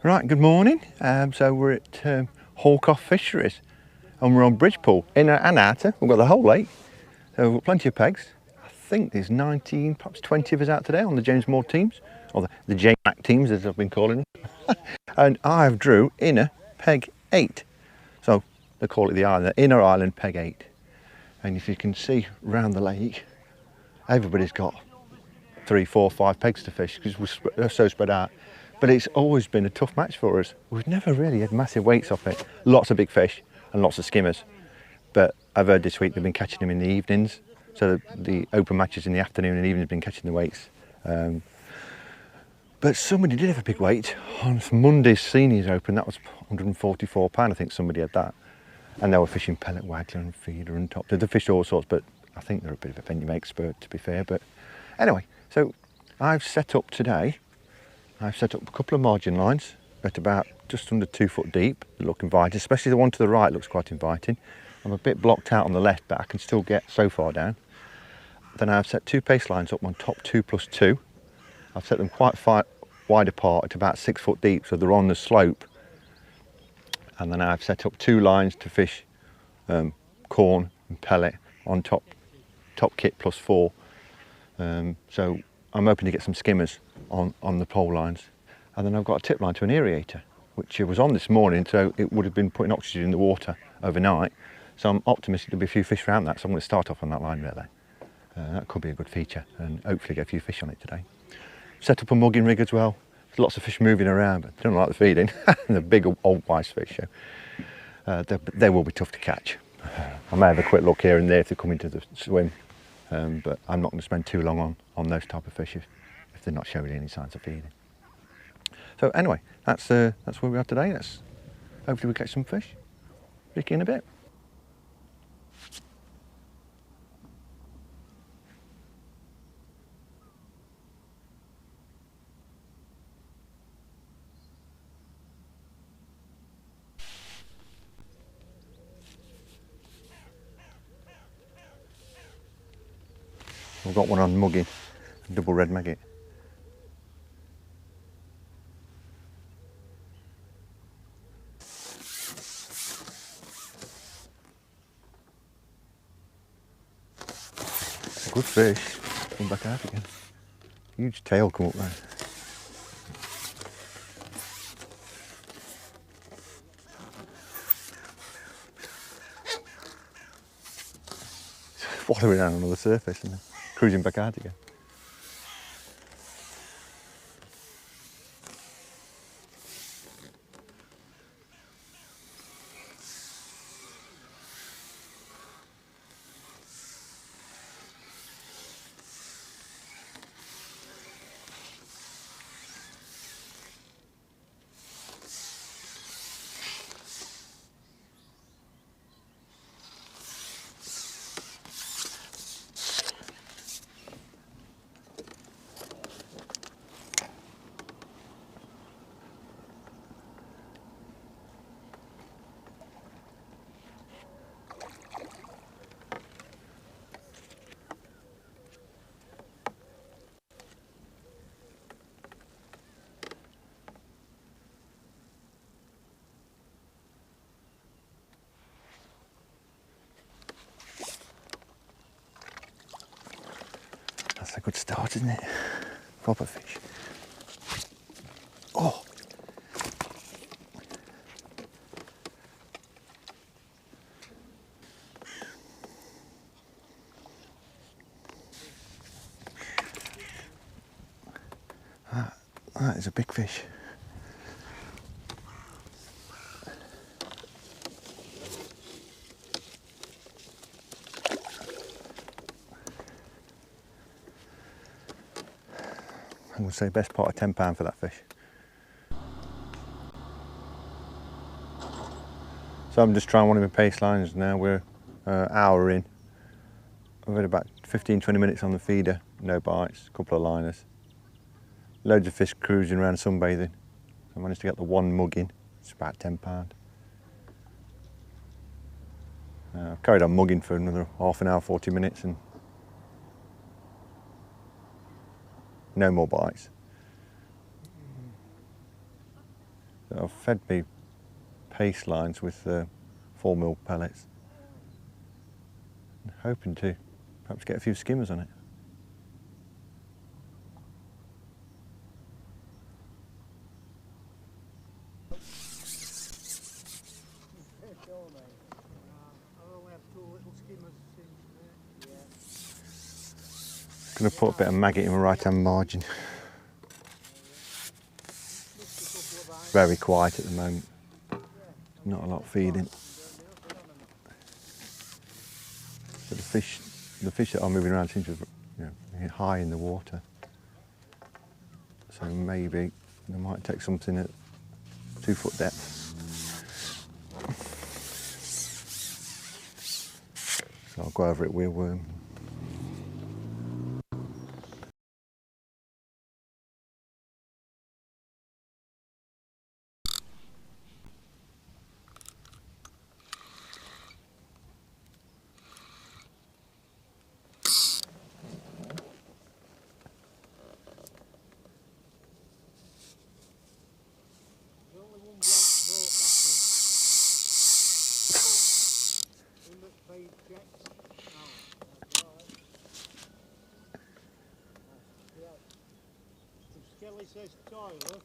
Right, good morning. So we're at Hallcroft Fisheries and we're on Bridgepool, inner and outer. We've got the whole lake, so we've got plenty of pegs. I think there's 19, perhaps 20 of us out today on the James Maude teams, or the JMAC teams as I've been calling them. And I've drew inner peg 8. So they call it the island, the inner island peg 8. And if you can see round the lake, everybody's got 3, 4, 5 pegs to fish because we're so spread out. But it's always been a tough match for us. We've never really had massive weights off it. Lots of big fish and lots of skimmers. But I've heard this week they've been catching them in the evenings. So the open matches in the afternoon and evening have been catching the weights. But somebody did have a big weight on Monday's Seniors Open. That was £144, I think somebody had that. And they were fishing pellet, waggler and feeder and top. They fished all sorts, but I think they're a bit of a venue expert, to be fair. But anyway, so I've set up today. I've set up a couple of margin lines at about just under 2 foot deep. They look inviting, especially the one to the right looks quite inviting. I'm a bit blocked out on the left, but I can still get so far down. Then I've set 2 pace lines up on top 2 plus 2. I've set them quite wide apart at about 6 foot deep, so they're on the slope. And then I've set up 2 lines to fish corn and pellet on top kit plus 4. So I'm hoping to get some skimmers on the pole lines. And then I've got a tip line to an aerator, which was on this morning, so it would have been putting oxygen in the water overnight. So I'm optimistic there'll be a few fish around that, so I'm going to start off on that line really. That could be a good feature and hopefully get a few fish on it today. Set up a mugging rig as well. There's lots of fish moving around, but they don't like the feeding. The big old wise fish, so they will be tough to catch. I may have a quick look here and there if they come into the swim, but I'm not going to spend too long on those type of fish if they're not showing any signs of feeding. So anyway, that's where we are today. Hopefully we catch some fish. Ricky in a bit. We've got one on mugging, double red maggot. Good fish, come back out again. Huge tail come up there. Wallowing down on the surface and then cruising back out again. That's a good start, isn't it? Proper fish. Oh! That is a big fish. I'm going to say best part of £10 for that fish. So I'm just trying one of my pace lines now. We're hour in. I've had about 15-20 minutes on the feeder, no bites, a couple of liners. Loads of fish cruising around sunbathing. I managed to get the one mug in, it's about £10. I've carried on mugging for another half an hour, 40 minutes and no more bites. So I've fed me pace lines with 4mm pellets. I'm hoping to perhaps get a few skimmers on it. Going to put a bit of maggot in my right hand margin. Very quiet at the moment. Not a lot feeding. But the fish that are moving around seem to be high in the water. So maybe I might take something at 2 foot depth. So I'll go over it with a worm. Kelly says toilet.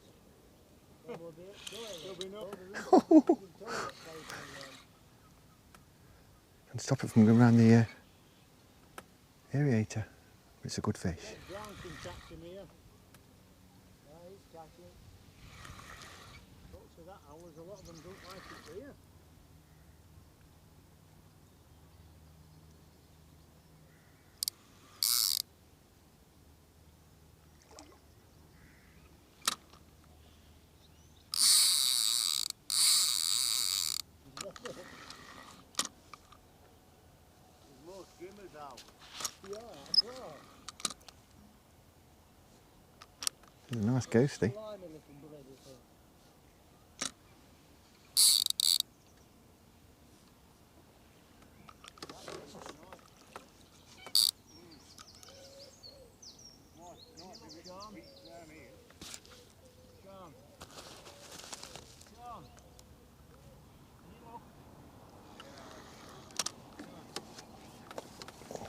And stop it from going around the aerator. It's a good fish. It's a nice ghosty.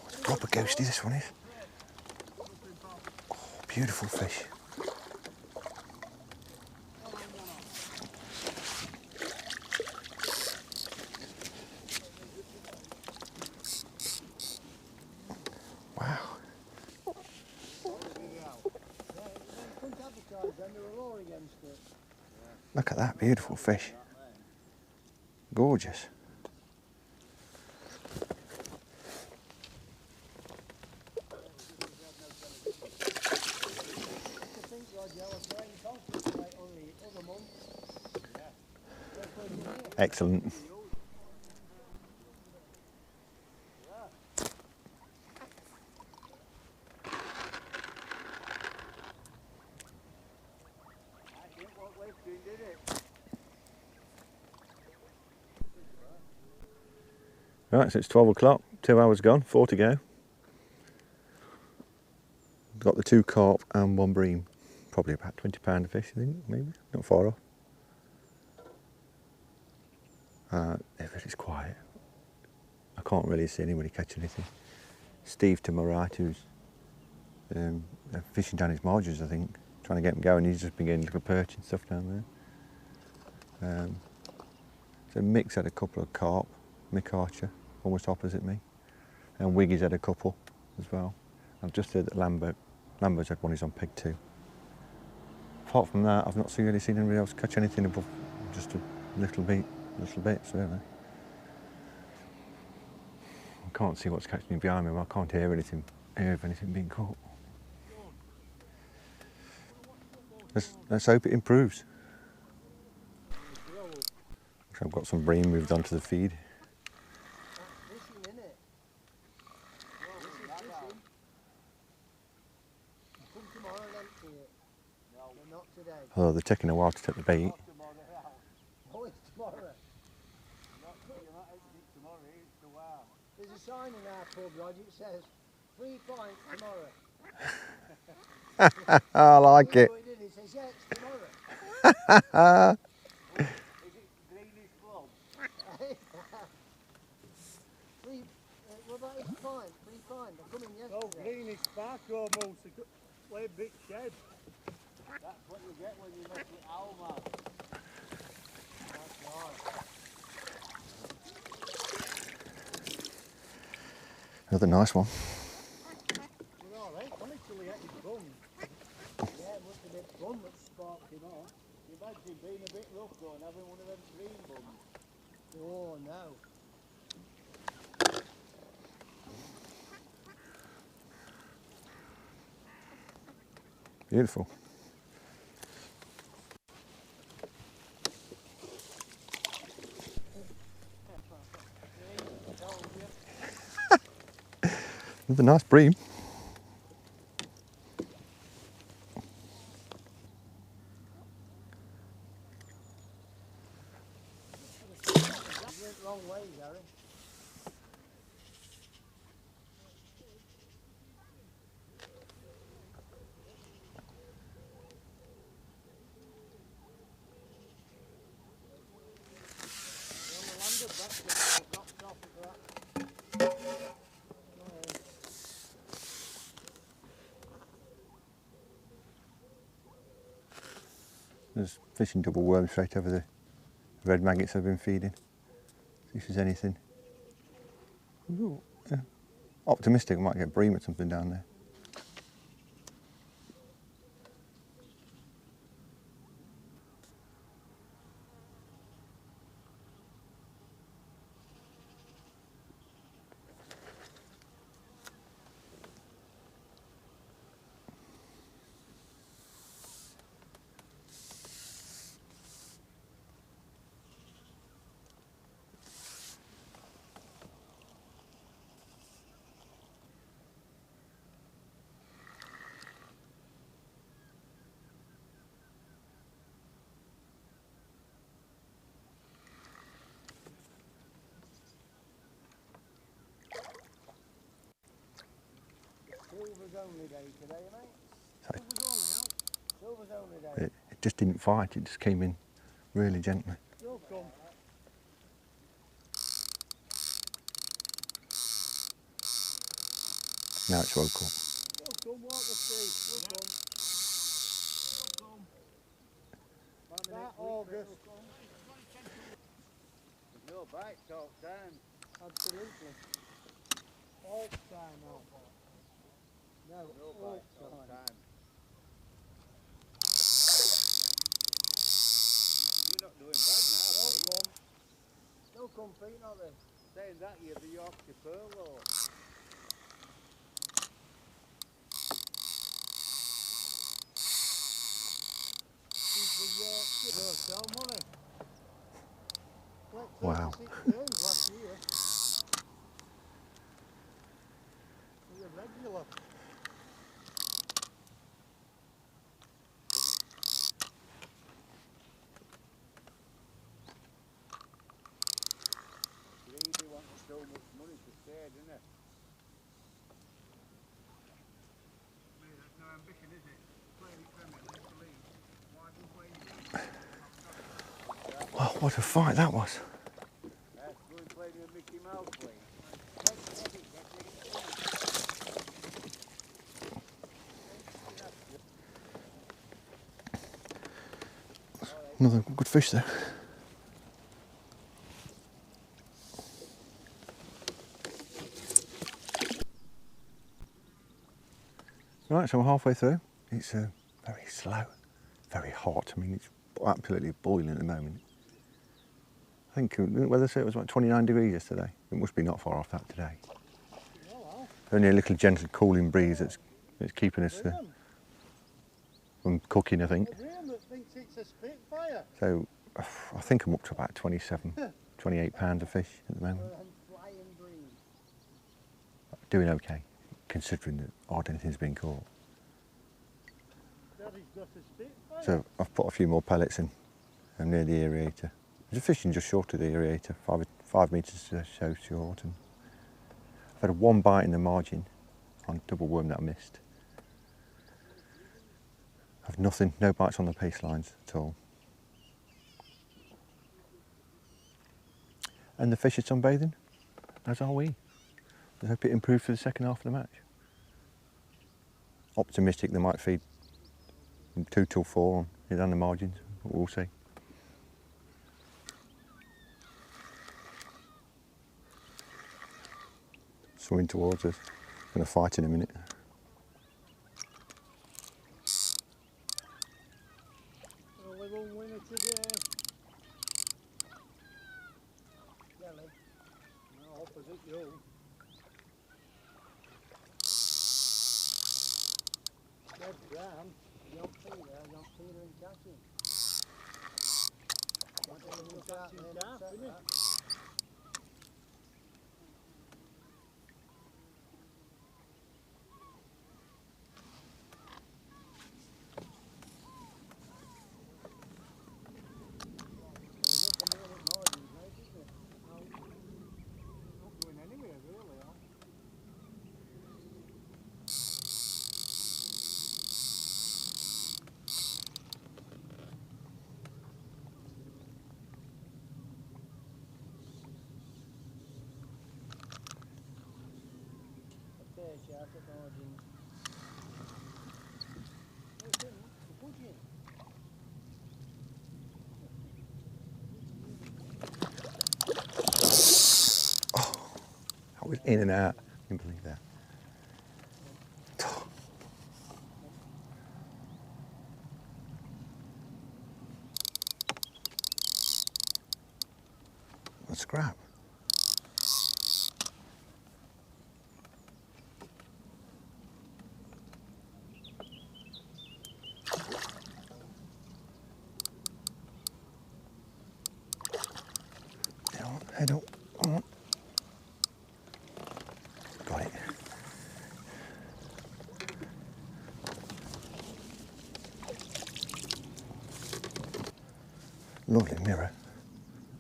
It's a proper ghosty, this one is. Oh, beautiful fish. Wow. Look at that beautiful fish. Gorgeous. Excellent. Right, so it's 12 o'clock, 2 hours gone, 4 to go. Got the 2 carp and 1 bream. Probably about £20 a fish, I think, maybe, not far off. It's quiet. I can't really see anybody catch anything. Steve to my right, who's fishing down his margins, I think, trying to get him going. He's just been getting little perch and stuff down there. So Mick's had a couple of carp, Mick Archer, almost opposite me, and Wiggy's had a couple as well. I've just heard that Lambo's had one, he's on peg 2. Apart from that, I've not really seen anybody else catch anything above just a little bits, really. I can't see what's catching behind me, but I can't hear anything of anything being caught. Let's hope it improves. So I've got some bream moved onto the feed. That's fishing, isn't it? This is fishing. Come tomorrow and empty it. No. But not today. Although they're taking a while to take the bait. Oh, it's tomorrow. You're not empty tomorrow, it's a while. There's a sign in our pub, Roger, it says, 3 pints tomorrow. I like it. It says, yeah, it's tomorrow. Is it greenish blood? What about his pint? 3 pints. I come in yesterday. Oh, greenish sparkle almost. Play a big shed. That's what you get when you mess with owl, man. That's right. Another nice one. You're alright, only till he ate his bum. Yeah, it must have been bum that sparked him off. You imagine being a bit rough though and having one of them green bums. Oh no. Beautiful. Another nice bream. You went wrong ways, Harry. On the landed back, the tops off of that. There's fishing double worm straight over the red maggots I've been feeding. See if there's anything. Ooh, yeah. Optimistic I might get bream or something down there. Silver's only day today, mate. Sorry. Silver's only out. Silver's only day. It just didn't fight, it just came in really gently. You'll come. Now it's woke up. You'll come, walk the street. You'll come. You'll come. That August. There's no bite talk time. Absolutely. All time now. No bite talk time. You're not doing bad now. Don't come. Don't come, Pete, not they? Saying that, you're the Yorkshire Pearl, though. She's the Yorkshire Pearl, sell money. Wow. 36 games last year. You're regular. Greedy wants so much money to stay, doesn't it? That's no ambition, is it? Playing Premier League. Why do you play? Wow, what a fight that was. That's going to play the Mickey Mouse play. Another good fish there. Right, so I'm halfway through. It's very slow, very hot. I mean, it's absolutely boiling at the moment. I think the weather said it was like 29 degrees yesterday. It must be not far off that today. Only a little gentle cooling breeze that's keeping us from cooking, I think. Graham that thinks it's a Spitfire. So I think I'm up to about 27, 28 pounds of fish at the moment. Doing okay, considering that hardly anything's been caught. So I've put a few more pellets in. I'm near the aerator. There's a fishing just short of the aerator, 5 metres or so short. And I've had one bite in the margin on double worm that I missed. I've nothing, no bites on the pace lines at all. And the fish are sunbathing, as are we. I hope it improves for the second half of the match. Optimistic they might feed from 2 till 4 on the margins, but we'll see. Swimming towards us, going to fight in a minute. Only one winner today. Jelly. No, opposite you. Dead brown. Young Peter and catching. Carp, isn't it? I was in and out, I can't believe that. A scrap. Head up, come on. Got it. Lovely mirror.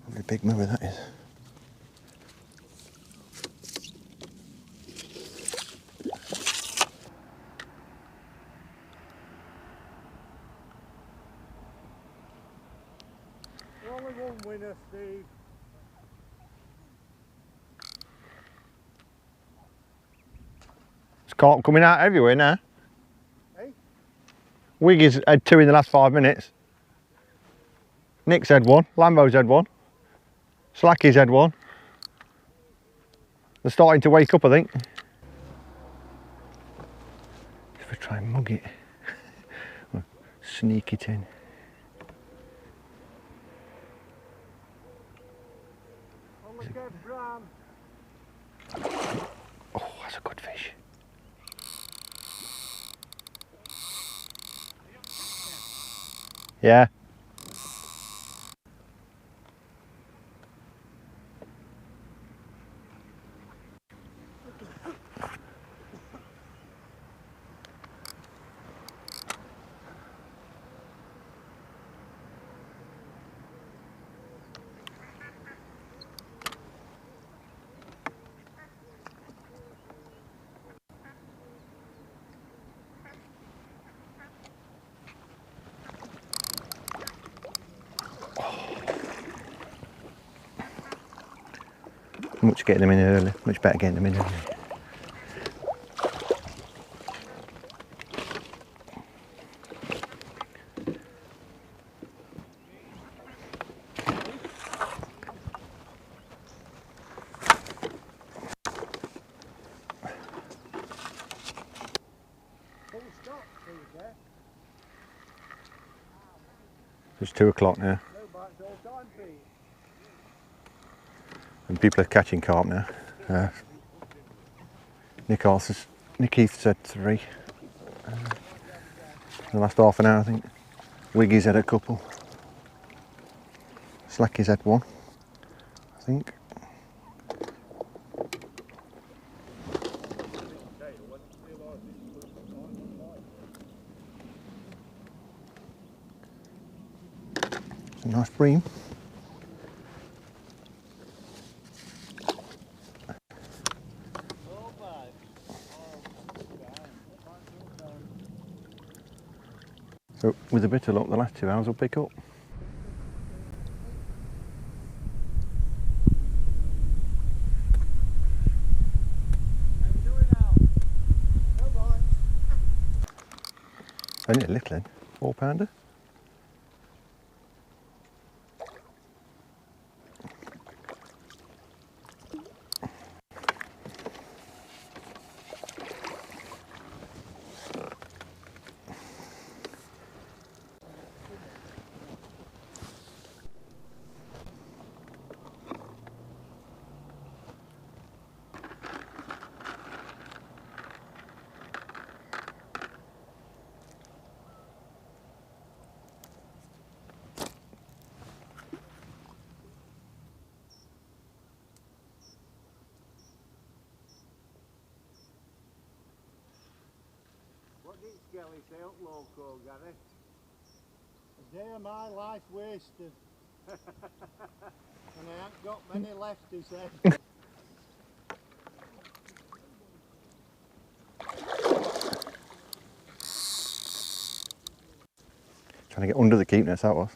Lovely big mirror that is. Only one winner, Steve. It's carp coming out everywhere now. Hey? Wiggy's had 2 in the last 5 minutes. Nick's had 1, Lambo's had 1, Slacky's had 1. They're starting to wake up, I think. If I try and mug it, sneak it in. Only dead brown. Oh, that's a good fish. Yeah. Much getting them in early, much better getting them in early. Full stop, Steve, there. It's 2 o'clock now, No bites all time, Pete. and people are catching carp now. Nick Heath said 3. In the last half an hour, I think. Wiggy's had a couple. Slacky's had one, I think. It's a nice bream. So with a bit of luck, the last 2 hours will pick up. Only a little in, 4-pounder. What did Skelly say up local, Gary? A day of my life wasted. And I ain't got many left, he said. Trying to get under the keep nets, that was.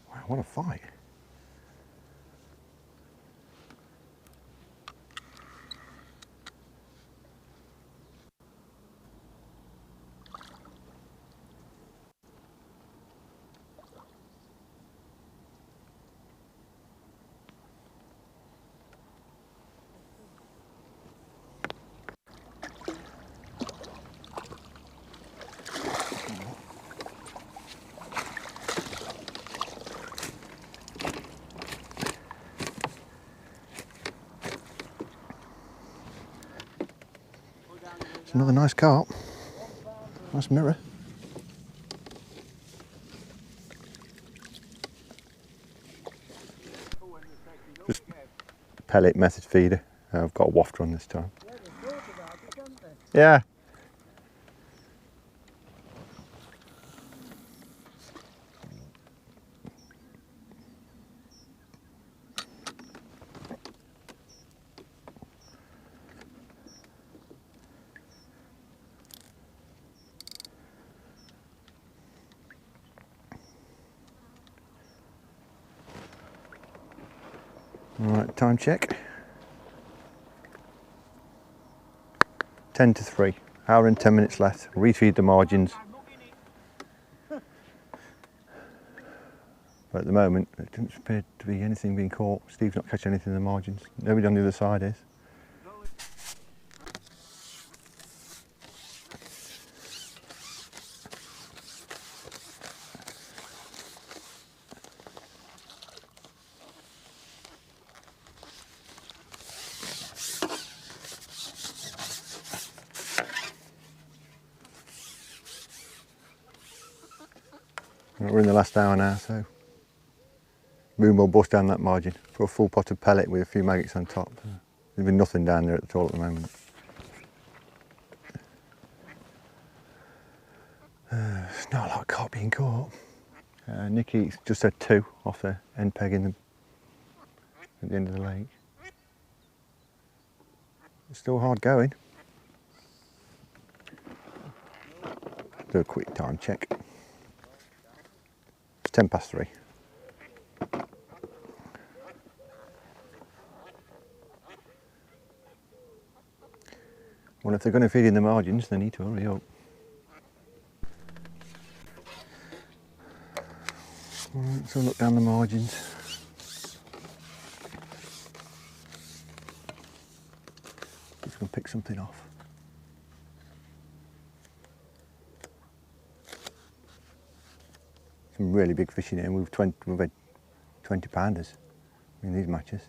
Wow, what a fight. It's another nice carp. Nice mirror. Just pellet method feeder. I've got a wafter on this time. Yeah, they thought about it, haven't they? Yeah. Alright, time check. 10 to 3. Hour and 10 minutes left. Refeed the margins. But at the moment, it doesn't appear to be anything being caught. Steve's not catching anything in the margins. Nobody on the other side is. We're in the last hour now, so boom will bust down that margin for a full pot of pellet with a few maggots on top. There's been nothing down there at all at the moment. There's not a lot of carp being caught. Nicky's just had 2 off the end peg at the end of the lake. It's still hard going. Do a quick time check. It's 10 past 3. Well, if they're going to feed in the margins, they need to hurry up. Right, so look down the margins. Just going to pick something off. Some really big fish in here. We've had 20 pounders in these matches.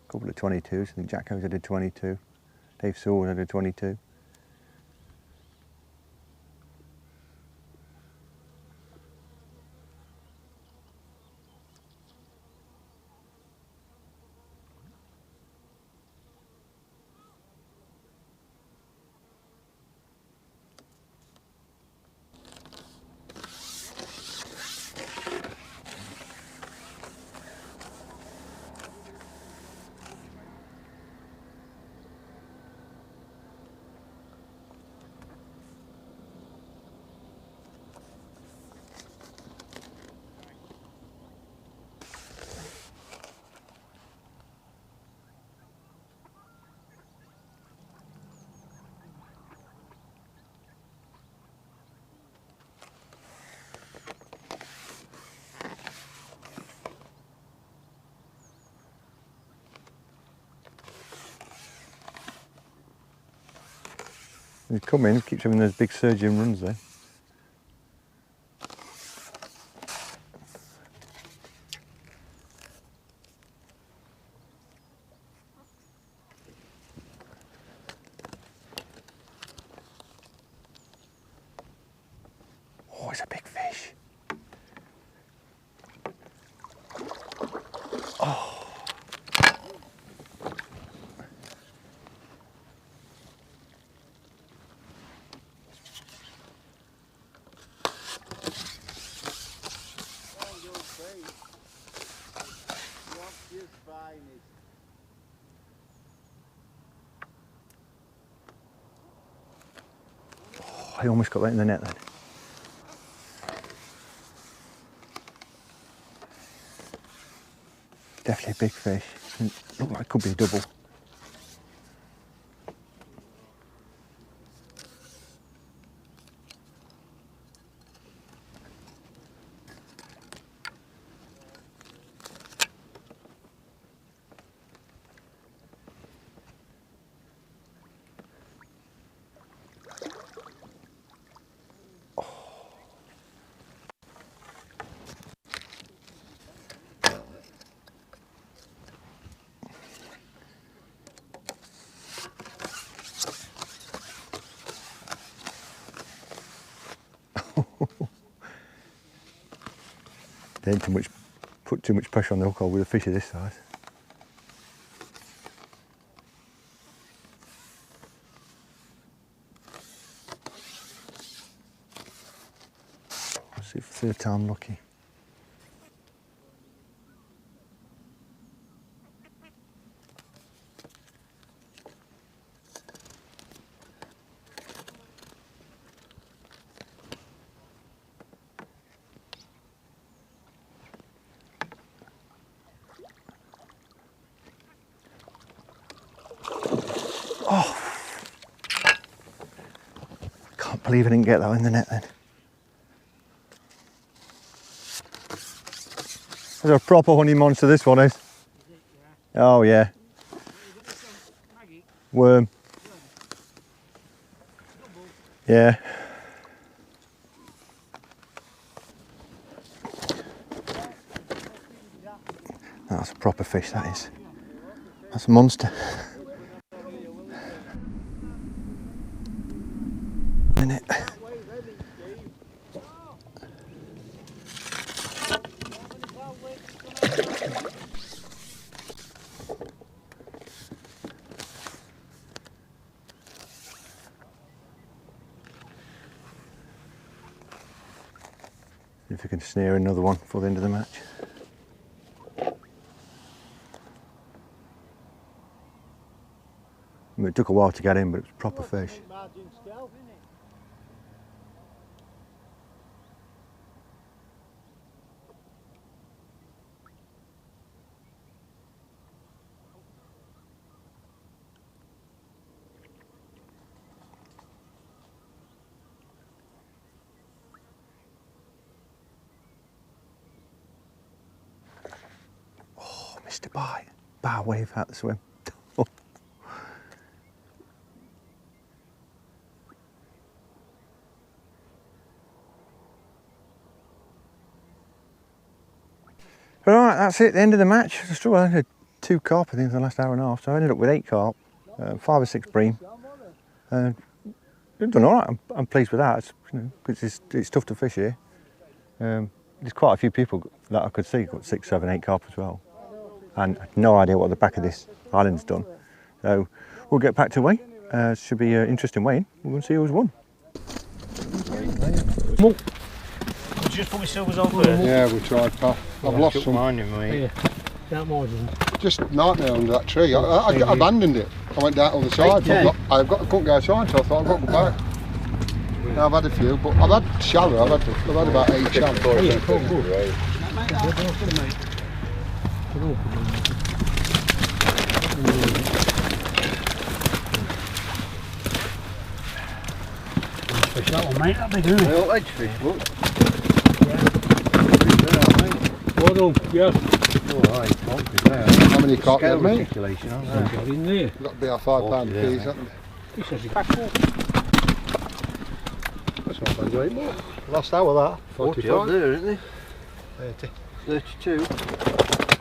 A couple of 22s. I think Jacko's had a 22. Dave Sewell had a 22. He's come in, keeps having those big surging runs there. Oh, it's a big fish. Oh. I almost got that in the net then. Definitely a big fish. Look like it could be a double. They ain't put too much pressure on the hook hole with a fish of this size. Let's see if third time lucky. Oh, can't believe I didn't get that in the net then. There's a proper honey monster, this one is. Oh yeah. Worm. Yeah. That's a proper fish, that is. That's a monster. Minute. See if we can snare another one before the end of the match. I mean, it took a while to get in, but it was proper fish. missed a bite. Bow wave out the swim. Right, that's it, the end of the match. I had 2 carp, I think, in the last hour and a half, so I ended up with 8 carp, 5 or 6 bream. I've done all right. I'm pleased with that. It's, you know, 'cause it's tough to fish here. There's quite a few people that I could see got 6, 7, 8 carp as well, and I had no idea what the back of this island's done. So we'll get back to weigh. Should be an interesting weighing. We're going to see who's won. Did you just put my silvers on first? Yeah, we tried, pal. I've lost some. Mine, mate. Just nightmare under that tree. I abandoned it. I went down on the side. But I couldn't go outside, so I thought I've got to go back. Now I've had a few, but I've had shallow. I've had about 8 shallow. Fish that one, mate. That'd be good. Little edge fish, look. Well done, yeah. How many carp you have, mate? In there. You've got to be our £5 piece, haven't you? He says he's back full. That's not bad, great more. Last hour that. 45. there, isn't he? 30. 32.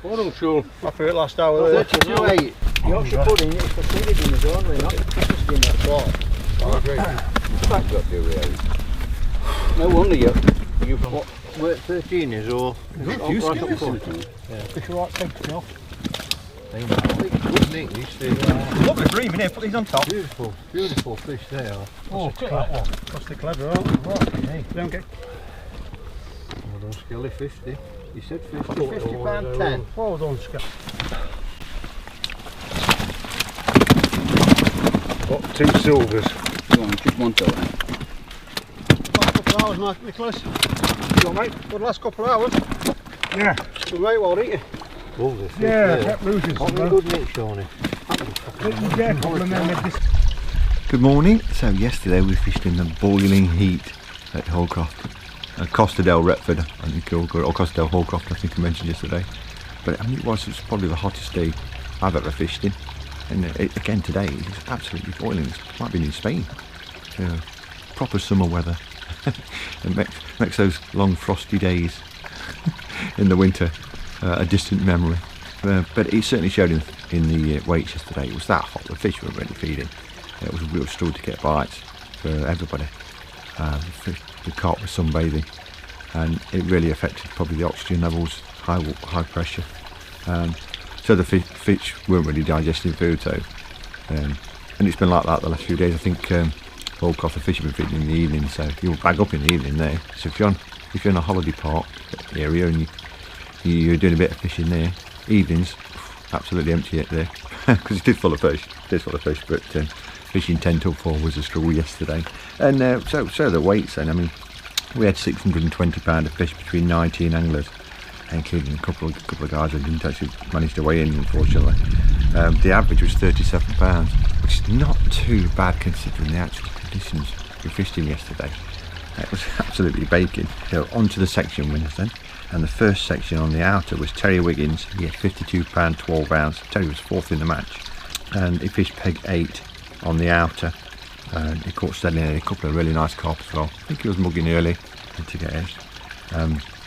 Well done, Sean. I feel last hour there. 32.8. Yorkshire pudding is for silly dinners only, not for Christmas dinner. That's right. I agree. Back got to really. No wonder you've got where 13 is, or right up front. Yeah. Fish right big enough. Good nick, these things. Lovely bream in here, put these on top. Beautiful, beautiful fish they are. Oh, look at that one. That's the clever, aren't they? Don't get. Well done, Skelly, 50. You said 50. £50 10. Well done, Scott. Got 2 silvers. Go on, just one total. Last couple of hours, Mike Nicholas. Go on, mate. For the last couple of hours. Yeah. Good right well, didn't you? Lovely fish Yeah, there. kept losing some. Good nick, Shawnee. Good morning. So yesterday we fished in the boiling heat at Hallcroft, Costa del Retford, I think, or Costa del Hallcroft, I think I mentioned yesterday. But I mean, it was probably the hottest day I've ever fished in. And again today, it's absolutely boiling. It might be in Spain. Proper summer weather. It makes those long frosty days in the winter a distant memory. But it certainly showed in the weights yesterday. It was that hot. The fish were really feeding. It was a real struggle to get bites for everybody. The carp was sunbathing, and it really affected probably the oxygen levels, high pressure. So the fish weren't really digesting food. So, and it's been like that the last few days. I think Hallcroft, the fish have been feeding in the evening, so you'll bag up in the evening there. So if you're in a holiday park area and you're doing a bit of fishing there, evenings absolutely empty it there because it is full of fish. But fishing 10 till 4 was a struggle yesterday. And so the weights then, I mean, we had 620 pound of fish between 19 anglers, including a couple of guys who didn't actually manage to weigh in, unfortunately. The average was 37 pounds, which is not too bad considering the actual conditions we fished in yesterday. It was absolutely baking. So onto the section winners then. And the first section on the outer was Terry Wiggins. He had £52 12 ounce. Terry was 4th in the match, and he fished peg 8 on the outer, and he caught steadily a couple of really nice carp as well. I think he was mugging early to get edged.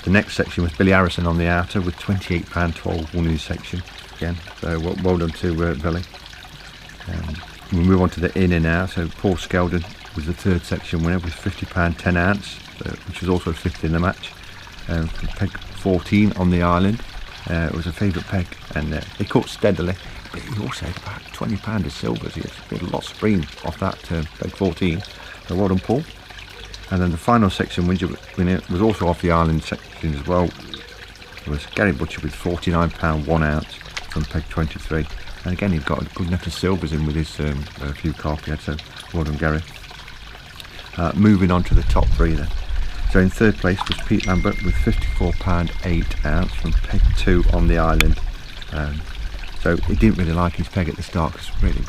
The next section was Billy Harrison on the outer with £28 12 won his section again. So well done to Billy. We move on to the inner now. So Paul Skeldon was the 3rd section winner with £50 10 ounce, which was also 5th in the match. Peg 14 on the island. It was a favourite peg, and he caught steadily, but he also had about £20 of silvers. He had lots of bream off that peg 14. So well done, Paul. And then the final section winner was also off the island section as well. It was Gary Butcher with £49 1 ounce from peg 23. And again, he got a good net of silvers in with his a few carp he had, so well done, Gary. Moving on to the top 3 then. So in 3rd place was Pete Lambert with £54 8 ounce from peg 2 on the island. So he didn't really like his peg at the start, because really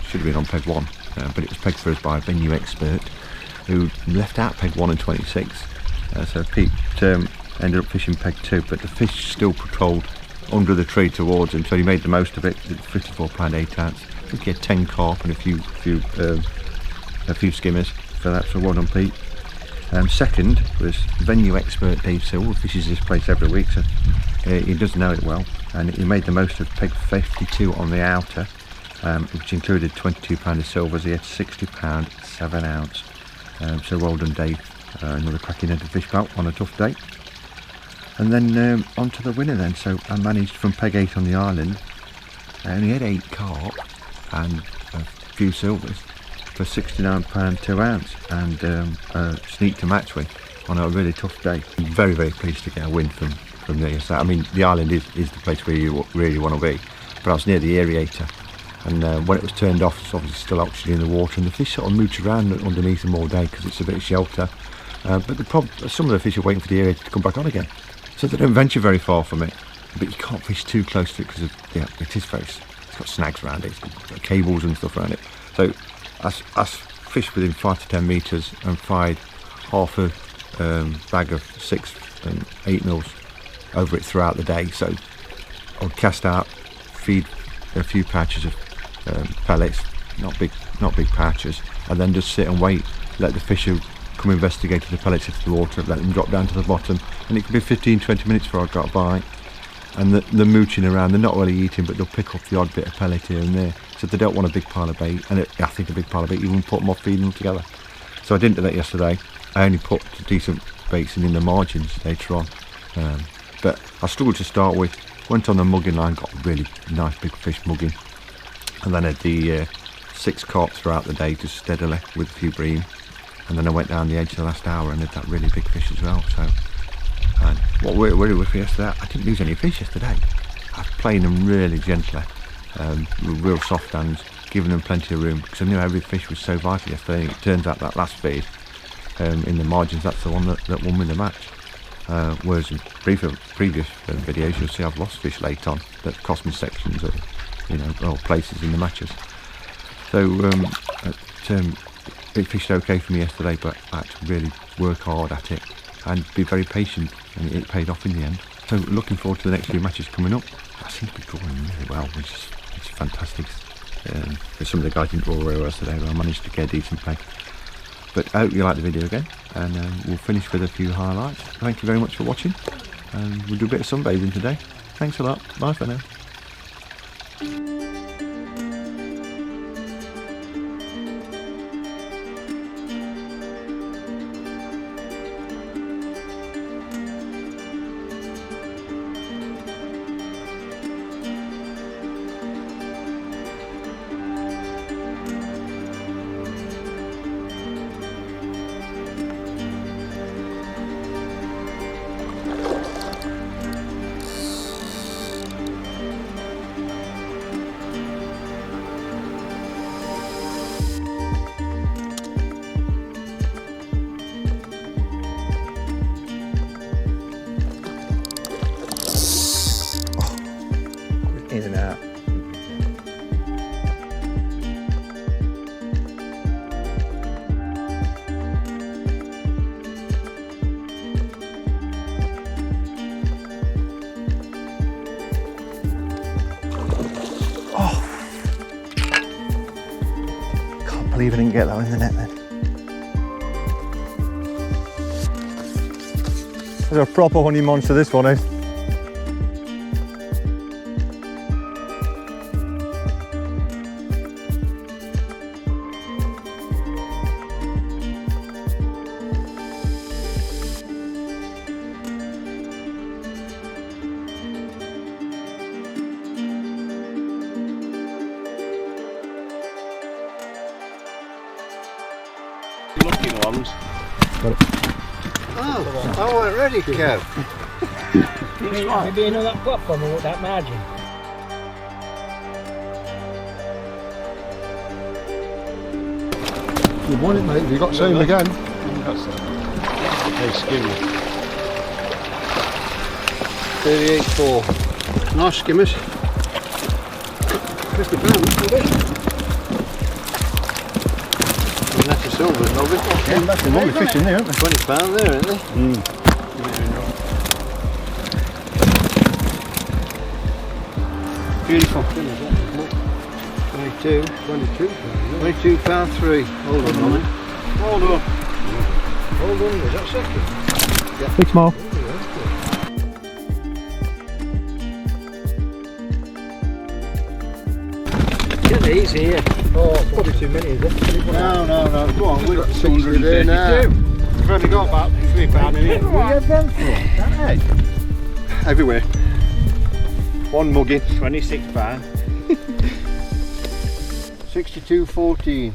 should have been on peg 1, but it was pegged for us by a venue expert who left out peg 1 and 26. So Pete ended up fishing peg 2, but the fish still patrolled under the tree towards him, so he made the most of it. It's 54 pound 8 ounce. I think he had 10 carp and a few skimmers for that, so well done Pete. Second was venue expert Dave Silver, who fishes this place every week, so he does know it well, and he made the most of peg 52 on the outer, which included 22 pound of silvers. He had 60 pound 7 ounce, so well done Dave. Another cracking headed fish bout on a tough day. And then on to the winner then. So I managed from peg 8 on the island, and he had 8 carp and a few silvers for 69 pound 2 ounce, and sneaked to match with on a really tough day. I'm very, very pleased to get a win from there. So I mean, the island is the place where you really want to be, but I was near the aerator, and when it was turned off, it's obviously still oxygen in the water, and the fish sort of mooch around underneath them all day because it's a bit of shelter. But the problem, some of the fish are waiting for the aerator to come back on again, so they don't venture very far from it. But you can't fish too close to it because it's got snags around it, it's got cables and stuff around it. So I fished within 5 to 10 metres and fired half a bag of 6 and 8 mils over it throughout the day. So I would cast out, feed a few patches of pellets, not big patches, and then just sit and wait, let the fish come investigate the pellets into the water, let them drop down to the bottom, and it could be 15-20 minutes before I got a bite. And the mooching around, they're not really eating, but they'll pick up the odd bit of pellet here and there. So they don't want a big pile of bait, and I think a big pile of bait, you wouldn't put them off feeding them together. So I didn't do that yesterday. I only put decent baits in the margins later on. But I struggled to start with. Went on the mugging line, got a really nice big fish mugging, and then had the 6 carp throughout the day just steadily with a few bream. And then I went down the edge the last hour and had that really big fish as well. So, and what we were with yesterday, I didn't lose any fish yesterday. I was playing them really gently, with real soft hands, giving them plenty of room, because I knew every fish was so vital yesterday. It turns out that last feed in the margins, that's the one that won me the match. Whereas in previous videos, you'll see I've lost fish late on that cost me sections or places in the matches. So it fished okay for me yesterday, but I had to really work hard at it and be very patient, and it paid off in the end. So looking forward to the next few matches coming up. I seem to be drawing really well, which is fantastic. Some of the guys didn't draw very well today, but I managed to get a decent peg. But I hope you like the video again, and we'll finish with a few highlights. Thank you very much for watching, and we'll do a bit of sunbathing today. Thanks a lot. Bye for now. In and out. Oh, can't believe I didn't get that one in the net then. There's a proper honey monster, this one is. Looking ones. Got it. Oh, I wasn't ready to go. Maybe another platform with that margin. You won it, mate. Have you got to see him again? Hey, skimmer. 38.4. Nice skimmers. 50 pounds. That's a silver, no bit. Yeah, that's the lovely fish in there, aren't they? 20 pounds there, aren't they? Beautiful. 22. 22 pound 3. Hold on a minute. Hold on. Hold on, is that second? Yeah. Big small. Get these here. Oh, it's probably too many, is it? No. Go on, we've got 60 there now. 232. We've only got about £3 in here. Where you them from? Everywhere. One mugging. £26. 62.14.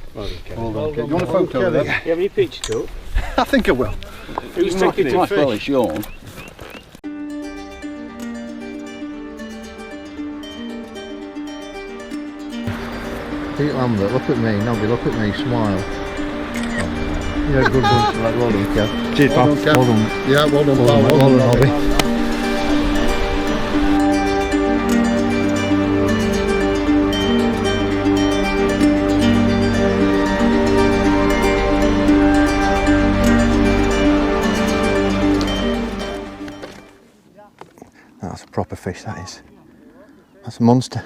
Hold on, okay. You want a photo of that? You have any pictures up? I think I will. Who's taking to fish? Well, it's yours. Pete Lambert, look at me, Nobby, look at me, smile. You're a good bunch, like, well done, Kev. Cheers, pal. Well done, Kev. Well done. Yeah, well done, Well done, pal. well done, Nobby. That's a proper fish, that is. That's a monster.